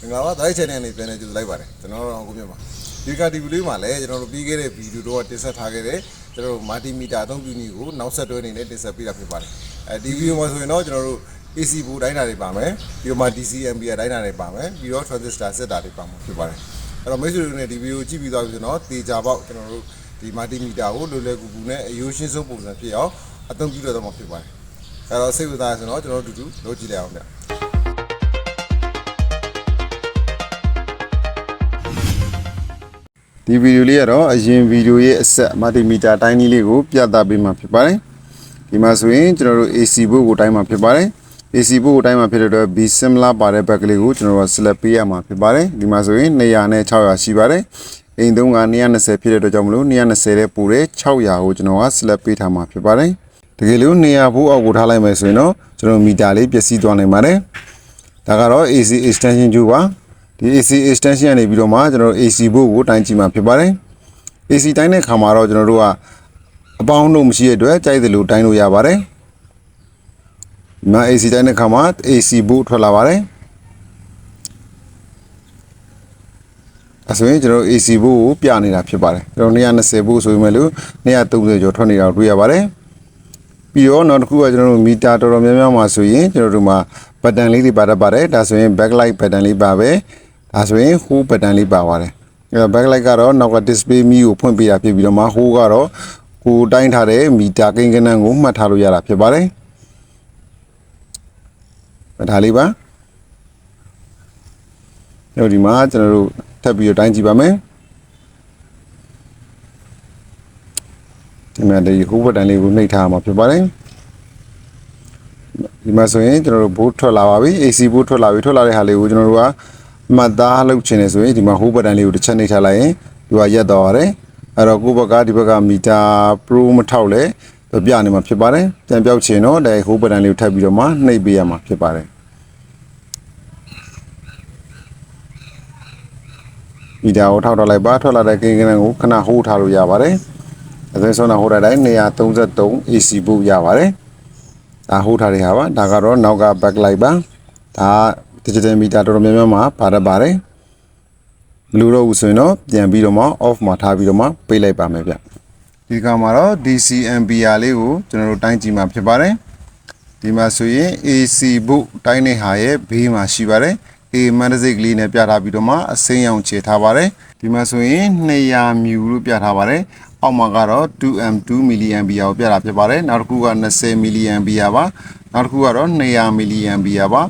င်္ဂလာပါတိုင်း channel နဲ့ပြန်နေကြည့်လိုက်ပါတယ်ကျွန်တော်တို့အောင်ကိုမြတ်ပါဒီက TV လေးမှာလည်းကျွန်တော်တို့ပြီးခဲ့တဲ့ဗီဒီယိုတော့တင်ဆက်ထားခဲ့တဲ့ကျွန်တော်တို့မာတီမီတာအသုံးပြုနည်းကိုနောက်ဆက်တွဲအနေနဲ့တင်ဆက်ပေးတာဖြစ်ပါတယ်ဒီဗီဒီယိုမှာဆိုရင်တော့ကျွန်တော်တို့ AC ဘူတိုင်းတာတွေပါမယ်ပြီးတော့မှ DC ampere တိုင်းတာတွေပါမယ်ပြီးတော့ transistor စက်တာတွေပါမှာဖြစ်ပါတယ်အဲ့တော့မိတ်ဆွေတို့နဲ့ဒီဗီဒီယိုကြည့်ပြီးသွားပြီဆိုတော့တေချာပေါက်ကျွန်တော်တို့ဒီမာတီမီတာကိုလွယ်လွယ်ကူကူနဲ့အယိုးရှင်းဆုံးပုံစံဖြစ်အောင်အသုံးပြုရတော့မှာဖြစ်ပါတယ်အဲ့တော့စိတ်ဝင်စားရဆိုတော့ကျွန်တော်တို့အတူတူလုပ်ကြည့်လိုက်အောင်ဗျဒီဗီဒီယိုလေးကတော့အရင်ဗီဒီယိုရဲ့အဆက်မာတီမီတာတိုင်းနည်းလေးကိုပြသပေးမှာဖြစ်ပါတယ်ဒီမှာဆိုရင်ကျွန်တော်တို့ AC ဘို့ကိုတိုင်းမှာဖြစ်ပါတယ် AC ဘို့ကိုတိုင်းမှာဖြစ်တဲ့အတွက် B similar ပါတဲ့ဘက်ကလေးကိုကျွန်တော်တို့ select ပေးရမှာဖြစ်ပါတယ်ဒီမှာဆိုရင်200နဲ့600ရှိပါတယ်အိမ်သုံးက220ဖြစ်တဲ့အတွက်ကြောင့်မလို့220တဲ့ပို့တဲ့600ကိုကျွန်တော်က select ပေးထားမှာဖြစ်ပါတယ်တကယ်လို့200ဘို့အောက်ကိုထားလိုက်မယ်ဆိုရင်တော့ကျွန်တော်မီတာလေးပျက်စီးသွားနိုင်ပါတယ်ဒါကတော့ AC extension ကျူပါဒီ AC extension ကနေပြီးတော့မှကျွန်တော်တို့ AC ဘို့ကိုတိုင်းကြည့်မှာဖြစ်ပါတယ် AC တိုင်းတဲ့ခါမှာတော့ကျွန်တော်တို့ကအပေါင်းတို့မရှိတဲ့အတွက်ကြိုက်တယ်လို့တိုင်းလို့ရပါတယ်ဒီမှာ AC တိုင်းတဲ့ခါမှာ AC ဘို့ထွက်လာပါတယ်အဲဆိုရင်ကျွန်တော်တို့ AC ဘို့ကိုပြနေတာဖြစ်ပါတယ်ကျွန်တော်220ဘို့ဆိုပေမဲ့လို့230ကျော်ထွက်နေတာကိုတွေ့ရပါတယ်ပြီးတော့နောက်တစ်ခုကကျွန်တော်တို့မီတာတော်တော်များများမှာဆိုရင်ကျွန်တော်တို့မှာဘတ်တန်လေးတွေပါတတ်ပါတယ်ဒါဆိုရင် backlight ဘတ်တန်လေးပါပဲဒါဆိုရင် hole ဘတ်တန်လေးပါပါတယ်အဲ backlight ကတော့နောက်က display မီကိုဖွင့်ပေးတာဖြစ်ပြီးတော့မှ hole ကတော့ကိုတိုင်းထားတဲ့မီတာကိန်းကနန်းကိုမှတ်ထားလို့ရတာဖြစ်ပါတယ်ဒါလေးပါဒီမှာကျွန်တော်တို့ထပ်ပြီးတော့တိုင်းကြည့်ပါမယ်ဒီမှာဒီ hole ဘတ်တန်လေးကိုနှိပ်ထားမှာဖြစ်ပါတယ်ဒီမှာဆိုရင်ကျွန်တော်တို့ဘိုးထွက်လာပါပြီ AC ဘိုးထွက်လာပြီထွက်လာတဲ့ဟာလေးကိုကျွန်တော်တို့ကမှတ်သားလုပ်ချင်တယ်ဆိုရင်ဒီမှာ hole ဘတ်တန်လေးကိုတစ်ချက်နှိပ်ထားလိုက်ရင်သူကရက်သွားပါတယ်အဲ့တော့ကိုယ့်ဘက်ကဒီဘက်ကမီတာ pro မထောက်လဲပြနေမှာဖြစ်ပါတယ်ပြန်ပြောက်ချင်တော့ဒါ hole ဘတ်တန်လေးကိုထပ်ပြီးတော့မှနှိပ်ပေးရမှာဖြစ်ပါတယ်မီတာကိုထောက်တော့လိုက်ပါထွက်လာတဲ့ကိန်းကနန်းကိုခဏ hold ထားလို့ရပါတယ်အဲဒါဆိုတော့ hold ထားတိုင်း233 AC ဘို့ရပါတယ်ဒါ hold ထားတဲ့ဟာပါဒါကတော့နောက်က backlight ပါဒါ digital meter တော်တော်များများမှာပါတတ်ပါတယ်မလို့တော့ဘူးဆိုရင်တော့ပြန်ပြီးတော့မှ off မှာထားပြီးတော့မှပိတ်လိုက်ပါမယ်ဗျဒီကမှာတော့ DC ampere လေးကိုကျွန်တော်တို့တိုင်းကြည့်မှာဖြစ်ပါတယ်ဒီမှာဆိုရင် AC ဘို့တိုင်းတဲ့ဟာရဲ့ဘေးမှာရှိပါတယ် A မန်တစိတ်ကလေးနဲ့ပြထားပြီးတော့မှအစိမ်းရောင်ခြေထားပါတယ်ဒီမှာဆိုရင်200မြူလို့ပြထားပါတယ်အောက်မှာကတော့ 2M2 milliampere ကိုပြတာဖြစ်ပါတယ်နောက်တစ်ခုက20 milliampere ပါနောက်တစ်ခုကတော့200 milliampere ပါ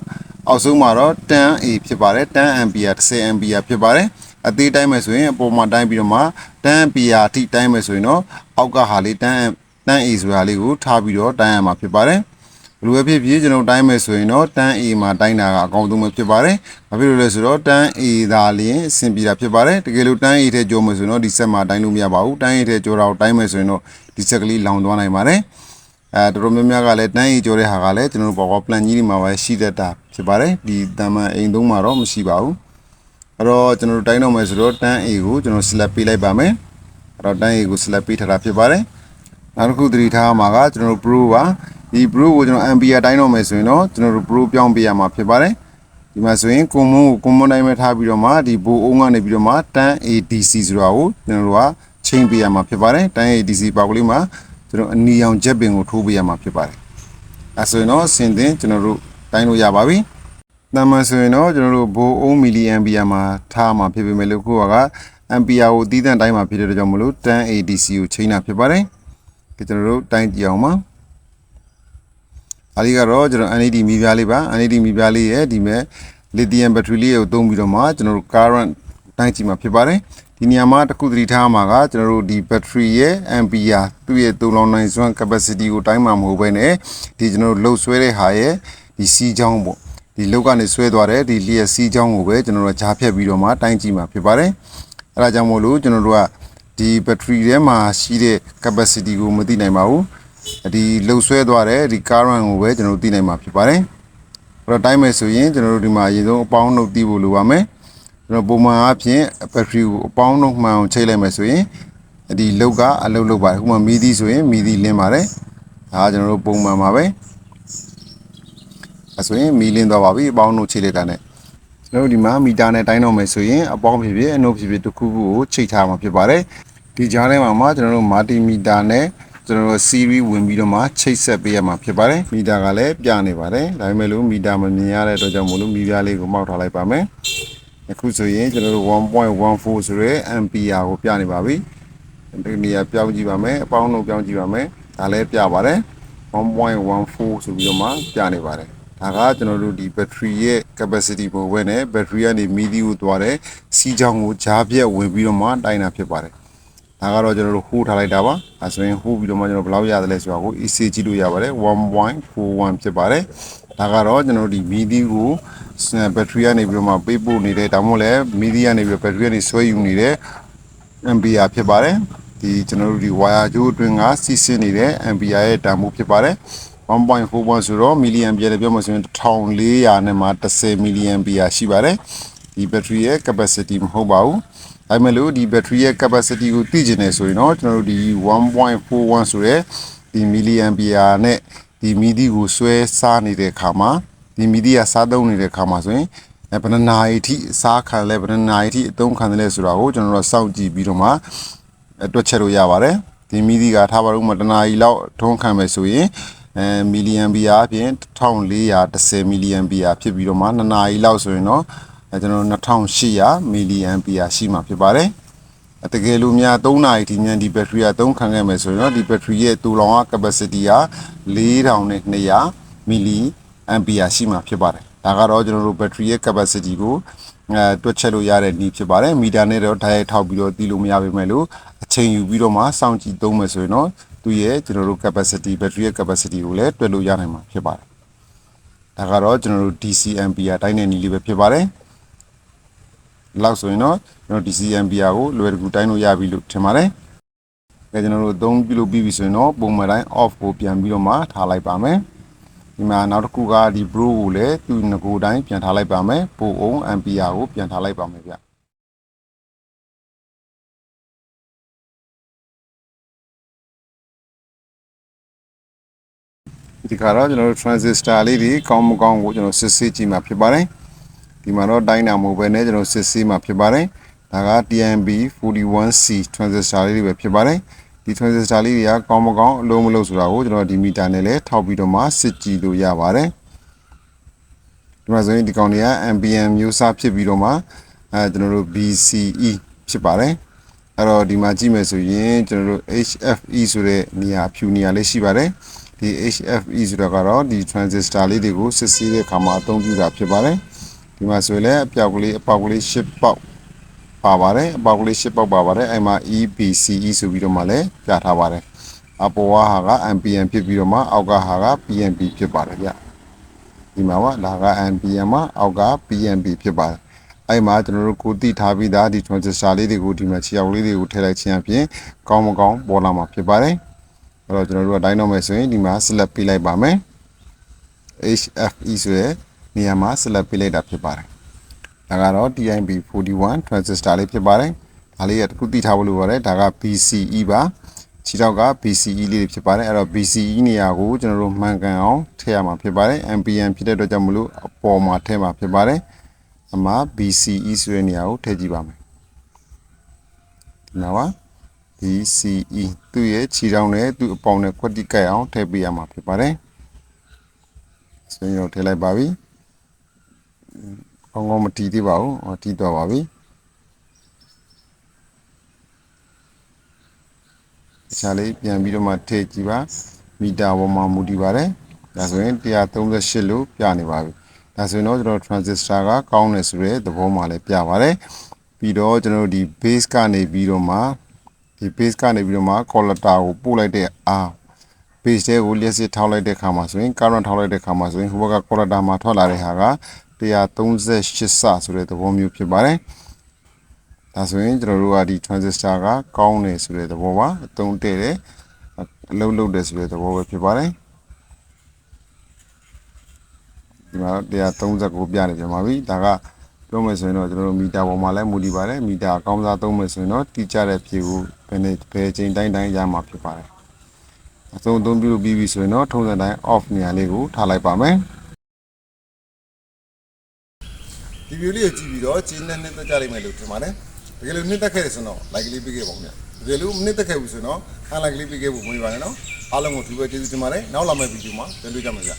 အောက်ဆုံးမှာတော့ 10A ဖြစ်ပါတယ် 10ampere 10ampere ဖြစ်ပါတယ်အသေးတိုင်းမယ်ဆိုရင်အပေါ်မှာတိုင်းပြီးတော့မှ 10ampere အထိတိုင်းမယ်ဆိုရင်တော့အောက်ကဟာလေး 10A ဆိုတာလေးကိုထားပြီးတော့တိုင်းရမှာဖြစ်ပါတယ်ဘယ်လိုပဲဖြစ်ဖြစ်ကျွန်တော်တိုင်းမယ်ဆိုရင်တော့ 10A မှာတိုင်းတာကအကောင်းဆုံးပဲဖြစ်ပါတယ်ဘာဖြစ်လို့လဲဆိုတော့ 10A သာလျင်အဆင်ပြေတာဖြစ်ပါတယ်တကယ်လို့ 10A ထဲကျော်မယ်ဆိုရင်တော့ဒီဆက်မှာတိုင်းလို့မရပါဘူး 10A ထဲကျော်တာကိုတိုင်းမယ်ဆိုရင်တော့ဒီဆက်ကလေးလောင်သွားနိုင်ပါတယ်တော်တော်များများကလည်း 10A ကျော်တဲ့ဟာကလည်းကျွန်တော်တို့ power plant ကြီးတွေမှာပဲရှိတတ်တာဖြစ်ပါတယ်ဒီတမန်အိမ်သုံးမှာတော့မရှိပါဘူးအဲ့တော့ကျွန်တော်တို့တိုင်းတော့မယ်ဆိုတော့ 10A ကိုကျွန်တော် select ပေးလိုက်ပါမယ်အဲ့တော့ 10A ကို select ပေးထားတာဖြစ်ပါတယ်နောက်တစ်ခုသတိထားမှာကကျွန်တော်တို့ pro ပါဒီ pro ကိုကျွန်တော် ampere တိုင်းတော့မယ်ဆိုရင်တော့ကျွန်တော်တို့ pro ပြောင်းပေးရမှာဖြစ်ပါတယ်ဒီမှာဆိုရင် common တိုင်းပဲထားပြီးတော့မှဒီဘိုးအုံးကနေပြီးတော့မှ 10ADC ဆိုတာကိုကျွန်တော်တို့ကချိန်ပေးရမှာဖြစ်ပါတယ် 10ADC ပေါက်ကလေးမှာကျွန်တော်အနီရောင်ချက်ပင်ကိုထိုးပေးရမှာဖြစ်ပါတယ်အဲဆိုရင်တော့စင်တင်ကျွန်တော်တို့တိုင်းလို့ရပါပြီတမန်ဆိုရင်တော့ကျွန်တော်တို့ဘိုးအုံး milliampere မှာထားမှာဖြစ်ပေမဲ့လို့ခုက ampere ကိုတီးတန့်တိုင်းမှာဖြစ်တဲ့အတွက်ကြောင့်မလို့ 10ADC ကိုချိန်တာဖြစ်ပါတယ်ကျွန်တော်တို့တိုင်းကြည့်အောင်ပါအားလေးကတော့ကျွန်တော် NAD မီပြားလေးပါ NAD မီပြားလေးရဲ့ဒီမဲ့ lithium battery လေးကိုသုံးပြီးတော့မှကျွန်တော်တို့ current တိုင်းကြည့်မှာဖြစ်ပါတယ်ဒီနေရာမှာတစ်ခုသတိထားမှာကကျွန်တော်တို့ဒီ battery ရဲ့ ampere သူ့ရဲ့သုံးလောင်နိုင်စွမ်း capacity ကိုတိုင်းမှာမဟုတ်ဘဲနဲ့ဒီကျွန်တော်တို့လှုပ်ဆွဲတဲ့ဟာရဲ့ဒီစီးချောင်းပေါ့ဒီလောက်ကနေဆွဲသွားတဲ့ဒီလျှက်စီးချောင်းကိုပဲကျွန်တော်တို့ကြားဖြတ်ပြီးတော့မှတိုင်းကြည့်မှာဖြစ်ပါတယ်အဲဒါကြောင့်မို့လို့ကျွန်တော်တို့ကဒီ battery ထဲမှာရှိတဲ့ capacity ကိုမသိနိုင်ပါဘူးဒီလှုပ်ဆွဲသွားတဲ့ဒီ current ကိုပဲကျွန်တော်တို့သိနိုင်မှာဖြစ်ပါတယ်အဲ့တော့တိုင်းမယ်ဆိုရင်ကျွန်တော်တို့ဒီမှာအရင်ဆုံးအပေါင်းနှုတ်သိဖို့လိုပါမယ်ကျွန်တော်ပုံမှန်အားဖြင့် battery ကိုအပေါင်းနှုတ်မှန်အောင်ချိန်လိုက်မယ်ဆိုရင်ဒီလုတ်ကအလုတ်လုတ်ပါတယ်ခုမှမီးသီးဆိုရင်မီးသီးလင်းပါတယ်ဒါကကျွန်တော်တို့ပုံမှန်ပါပဲအဲဆိုရင်မီးလင်းသွားပါပြီအပေါင်းနှုတ်ချိန်လိုက်တာနဲ့ ကျွန်တော်တို့ဒီမှာမီတာနဲ့တိုင်းတော့မယ်ဆိုရင်အပေါင်းဖြစ်ဖြစ်အနှုတ်ဖြစ်ဖြစ်တစ်ခုခုကိုချိန်ထားမှာဖြစ်ပါတယ်ဒီကြားထဲမှာကျွန်တော်တို့မာတီမီတာနဲ့ကျွန်တော်တို့ series ဝင်ပြီးတော့မှချိတ်ဆက်ပေးရမှာဖြစ်ပါတယ်မီတာကလည်းပြနေပါတယ်ဒါပေမဲ့လို့မီတာမမြင်ရတဲ့အတွက်ကြောင့်မို့လို့မီပြားလေးကိုမောက်ထားလိုက်ပါမယ်အခုဆိုရင်ကျွန်တော်တို့ 1.14 ဆိုရဲ ampere ကိုပြနေပါပြီဒီနေရာပြောင်းကြည့်ပါမယ်အပေါင်းလုံးပြောင်းကြည့်ပါမယ်ဒါလည်းပြပါတယ်1.14 ဆိုပြီးတော့မှပြနေပါတယ်ဒါကကျွန်တော်တို့ဒီ battery ရဲ့ capacity ပုံဝဲနဲ့ battery ကနေမီဒီကိုသွားတဲ့စီးကြောင်းကိုကြားပြက်ဝင်ပြီးတော့မှတိုင်းတာဖြစ်ပါတယ်ဒါကတော့ကျွန်တော်တို့ဟိုးထားလိုက်တာပါအဲဆိုရင်ဟိုးပြီးတော့မှကျွန်တော်ဘယ်လောက်ရတယ်လဲဆိုတာကို ECG ကြည့်လို့ရပါတယ် 1.41 ဖြစ်ပါတယ်ဒါကတော့ကျွန်တော်တို့ဒီမီဒီကို battery ကနေပြီးတော့မှပေးပို့နေတဲ့ဒါမှမဟုတ်လဲမီဒီကနေပြီး battery ကနေဆွဲယူနေတဲ့ ampere ဖြစ်ပါတယ်ဒီကျွန်တော်တို့ဒီ wire ကြိုးအတွင်းကစီးဆင်းနေတဲ့ ampere ရဲ့တန်ဖိုးဖြစ်ပါတယ်1.41ဆိုတော့ milliampere လည်းပြောမှဆိုရင်1400နဲ့မှ10 milliampere ရှိပါတယ်ဒီ battery ရဲ့ capacity မဟုတ်ပါဘူးဒါပေမဲ့လို့ဒီ battery ရဲ့ capacity ကိုသိချင်တယ်ဆိုရင်တော့ကျွန်တော်တို့ဒီ 1.41ဆိုရဲဒီ milliampere နဲ့ဒီမီဒီကိုဆွဲစားနေတဲ့အခါမှာဒီမီဒီကစားသုံးနေတဲ့အခါမှာဆိုရင်ဘယ်နှနာရီထိစားခံလဲဘယ်နှနာရီထိအသုံးခံတယ်လဲဆိုတာကိုကျွန်တော်တို့စောင့်ကြည့်ပြီးတော့မှတွက်ချက်လို့ရပါတယ်ဒီမီဒီကထားပါတော့မှတနာရီလောက်ထုံးခံမယ်ဆိုရင်မီလီယံဘီယာအပြင်1410မီလီယံဘီယာဖြစ်ပြီးတော့မှ2နာရီလောက်ဆိုရင်တော့ကျွန်တော်2800မီလီယံဘီယာရှိမှာဖြစ်ပါတယ်တကယ်လို့များ3နာရီထိမြန်ဒီဘက်ထရီက3ခံခဲ့မယ်ဆိုရင်တော့ဒီဘက်ထရီရဲ့တူလောင်က capacity က4200မီလီအမ်ပီယာရှိမှာဖြစ်ပါတယ်ဒါကတော့ကျွန်တော်တို့ဘက်ထရီရဲ့ capacity ကိုတွက်ချက်လို့ရတဲ့နည်းဖြစ်ပါတယ်မီတာနဲ့တော့ဓာတ်ရိုက်ထောက်ပြီးတော့တီးလို့မရပါမယ်လို့အချိန်ယူပြီးတော့မှစောင့်ကြည့်သုံးမယ်ဆိုရင်တော့သူရဲ့ကျွန်တော်တို့ capacity ဘက်ထရီရဲ့ capacity ကိုလည်းတွက်လို့ရနိုင်မှာဖြစ်ပါတယ်ဒါကတော့ကျွန်တော်တို့ DC ampere တိုင်းတဲ့နည်းလေးပဲဖြစ်ပါတယ်လောက်ဆိုရင်တော့ကျွန်တော် DC ampere ကိုလွယ်တကူတိုင်းလို့ရပြီလို့ထင်ပါတယ်။အဲကျွန်တော်တို့သုံးပြုလုပ်ပြီးပြီဆိုရင်တော့ပုံမှန်တိုင်း off ကိုပြန်ပြီးတော့မှထားလိုက်ပါမယ်။ဒီမှာနောက်တစ်ခုကဒီ bro ကိုလည်းသူ့ငကိုတိုင်းပြန်ထားလိုက်ပါမယ်။ပိုအောင် ampere ကိုပြန်ထားလိုက်ပါမယ်ဗျ။ဒီကတော့ကျွန်တော်တို့ transistor လေးတွေကောင်းမကောင်းကိုကျွန်တော်စစ်ဆေးကြည့်မှာဖြစ်ပါတယ်။ဒီမှာတော့တိုင်းတာမဟုတ်ဘဲနဲ့ကျွန်တော်စစ်ဆေးမှာဖြစ်ပါတယ်။ဒါက TMB 41C transistor လေးတွေပဲဖြစ်ပါတယ်ဒီ transistor လေးတွေကကောင်းမကောင်းအလုံးမလုံးဆိုတာကိုကျွန်တော်ဒီမီတာနဲ့လည်းထောက်ပြီးတော့မှစစ်ကြည့်လို့ရပါတယ်ဒီမှာဆိုရင်ဒီကောင်တွေက ambient မျိုးစားဖြစ်ပြီးတော့မှကျွန်တော်တို့ BCE ဖြစ်ပါတယ်အဲ့တော့ဒီမှာကြည့်မယ်ဆိုရင်ကျွန်တော်တို့ HFE ဆိုတဲ့နေရာဖြူနေရာလေးရှိပါတယ်ဒီ HFE ဆိုတာကတော့ဒီ transistor လေးတွေကိုစစ်ဆေးတဲ့အခါမှာအသုံးပြုတာဖြစ်ပါတယ်ဒီမှာဆိုရင်လည်းအပေါက်ကလေး10ပေါက်ပါပါတယ်အပေါက်ကလေး10ပေါက်ပါပါတယ်အဲ့မှာ EBCE ဆိုပြီးတော့မှလည်းပြထားပါတယ်အပေါ်ဟာက ampere ဖြစ်ပြီးတော့မှအောက်ကဟာက PNP ဖြစ်ပါတယ်ဗျဒီမှာပါဒါက ampere မှာအောက်က PNP ဖြစ်ပါတယ်အဲ့မှာကျွန်တော်တို့ကိုတိထားပြီးသားဒီ transistor လေးတွေကိုဒီမှာခြေောက်လေးတွေကိုထည့်လိုက်ခြင်းအပြင်ကောင်းမကောင်းပေါ်လာမှာဖြစ်ပါတယ်အဲ့တော့ကျွန်တော်တို့ကတိုင်းတော့မယ်ဆိုရင်ဒီမှာ select ပေးလိုက်ပါမယ် HFE ဆိုတဲ့နေရာမှာ select ပေးလိုက်တာဖြစ်ပါတယ်ဒါကတော့ TIB 41 transistor လေးဖြစ်ပါတယ်ဒါလေးကတခုသိထားဖို့လိုပါတယ်ဒါက BCE ပါခြေထောက်က BCE လေးဖြစ်ပါတယ်အဲ့တော့ BCE နေရာကိုကျွန်တော်တို့မှန်ကန်အောင်ထည့်ရမှာဖြစ်ပါတယ် ampere ဖြစ်တဲ့အတွက်ကြောင့်မလို့အပေါ်မှာထည့်မှာဖြစ်ပါတယ်အမှာ BCE ဆိုတဲ့နေရာကိုထည့်ကြည့်ပါမယ်ဒီမှာပါ BCE သူ့ရဲ့ခြေထောက်နဲ့သူ့အပေါင်နဲ့ခွက်တိကိုက်အောင်ထည့်ပေးရမှာဖြစ်ပါတယ်ဆိုရင်တော့ထည့်လိုက်ပါပြီကောင်းကောင်းမတီးသေးပါဘူး။တီးသွားပါပြီ။တခြားလေးပြန်ပြီးတော့မှထည့်ကြည့်ပါ။မီတာပေါ်မှာမူတည်ပါတယ်။ဒါဆိုရင်138လို့ပြနေပါပြီ။ဒါဆိုရင်တော့ကျွန်တော် transistor ကကောင်းတယ်ဆိုတဲ့သဘောမှလည်းပြပါတယ်။ပြီးတော့ကျွန်တော်တို့ဒီ base ကနေပြီးတော့မှcollector ကိုပို့လိုက်တဲ့အား base တဲ့ကိုလျှက်စစ်ထောက်လိုက်တဲ့ခါမှာဆိုရင် current ထောက်လိုက်တဲ့ခါမှာဆိုရင်ဟိုဘက်က collector မှာထွက်လာတဲ့ဟာက138စဆိုတဲ့သဘောမျိုးဖြစ်ပါတယ်။ဒါဆိုရင်ကျွန်တော်တို့ကဒီ transistor ကကောင်းတယ်ဆိုတဲ့သဘောပါအသုံးတည့်တယ်အလုံးလုံးတယ်ဆိုတဲ့သဘောပဲဖြစ်ပါတယ်။ဒီမှာ139ပြနေပြန်ပါပြီ။ဒါကပြောမယ်ဆိုရင်တော့ကျွန်တော်တို့မီတာပေါ်မှာလည်းမူတည်ပါတယ်။မီတာအကောင်းစားသုံးမယ်ဆိုရင်တော့တိကျတဲ့ဖြေကိုဘယ်ချိန်တိုင်းရမှာဖြစ်ပါတယ်။အသုံးပြုပြီးပြီဆိုရင်တော့ထုံးစံတိုင်း off နေရာလေးကိုထားလိုက်ပါမယ်။ ဒီဗီဒီယိုလေးကိုကြည့်ပြီးတော့ကျင်းနဲ့တက်ကြလိမ့်မယ်လို့ထင်ပါတယ်တကယ်လို့နှစ်သက်ခဲ့တယ်ဆိုတော့ like လေးပေးခဲ့ပါဦးဗျတကယ်လို့မနှစ်သက်ခဲ့ဘူးဆိုတော့ like လေးပေးခဲ့ဖို့မွေးပါနဲ့နော်အားလုံးကိုဒီဘက်ကျေးဇူးတင်ပါတယ်နောက်လာမယ့်ဗီဒီယိုမှာပြန်တွေ့ကြမှာဗျ